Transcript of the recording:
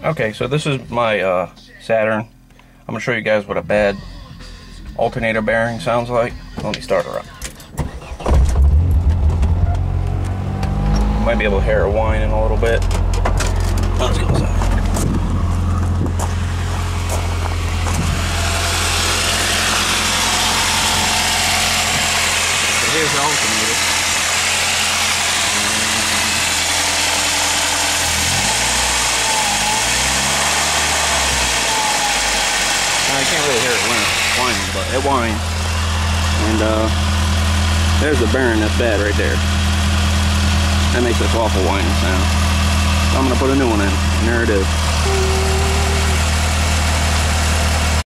Okay, so this is my Saturn. I'm going to show you guys what a bad alternator bearing sounds like. Let me start her up. You might be able to hear her whining a little bit. Let's go inside. So here's the alternator. I can't really hear it whining, but it whines. And there's the bearing that's bad right there. That makes this awful whining sound. So I'm gonna put a new one in, and there it is.